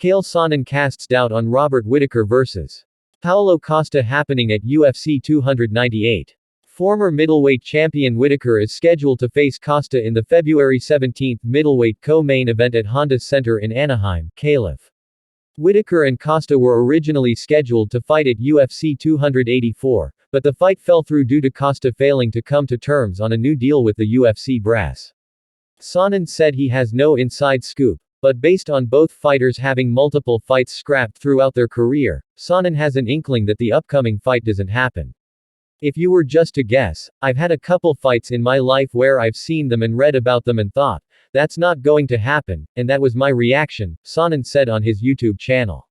Chael Sonnen casts doubt on Robert Whittaker vs. Paulo Costa happening at UFC 298. Former middleweight champion Whittaker is scheduled to face Costa in the February 17 middleweight co-main event at Honda Center in Anaheim, Calif. Whittaker and Costa were originally scheduled to fight at UFC 284, but the fight fell through due to Costa failing to come to terms on a new deal with the UFC brass. Sonnen said he has no inside scoop, but based on both fighters having multiple fights scrapped throughout their career, Sonnen has an inkling that the upcoming fight doesn't happen. If you were just to guess, I've had a couple fights in my life where I've seen them and read about them and thought, that's not going to happen, and that was my reaction, Sonnen said on his YouTube channel.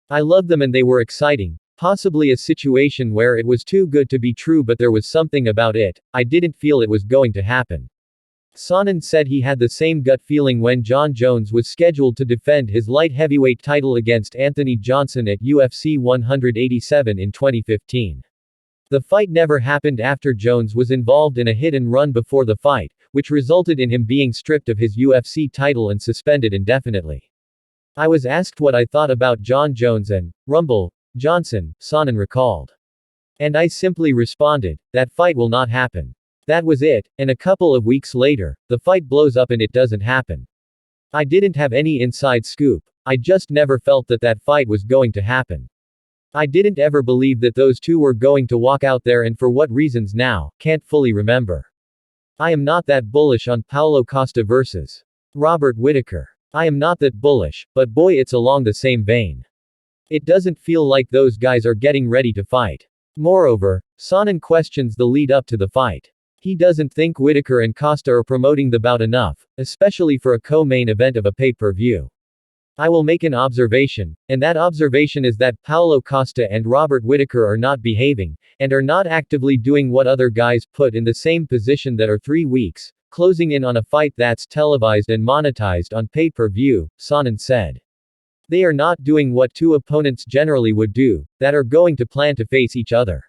I loved them and they were exciting, possibly a situation where it was too good to be true but there was something about it, I didn't feel it was going to happen. Sonnen said he had the same gut feeling when Jon Jones was scheduled to defend his light heavyweight title against Anthony Johnson at UFC 187 in 2015. The fight never happened after Jones was involved in a hit and run before the fight, which resulted in him being stripped of his UFC title and suspended indefinitely. I was asked what I thought about Jon Jones and Rumble Johnson, Sonnen recalled. And I simply responded, that fight will not happen. That was it, and a couple of weeks later, the fight blows up and it doesn't happen. I didn't have any inside scoop, I just never felt that that fight was going to happen. I didn't ever believe that those two were going to walk out there, and for what reasons now, can't fully remember. I am not that bullish on Paulo Costa vs. Robert Whittaker. I am not that bullish, but boy, it's along the same vein. It doesn't feel like those guys are getting ready to fight. Moreover, Sonnen questions the lead up to the fight. He doesn't think Whittaker and Costa are promoting the bout enough, especially for a co-main event of a pay-per-view. I will make an observation, and that observation is that Paulo Costa and Robert Whittaker are not behaving, and are not actively doing what other guys put in the same position that are 3 weeks, closing in on a fight that's televised and monetized on pay-per-view, Sonnen said. They are not doing what two opponents generally would do, that are going to plan to face each other.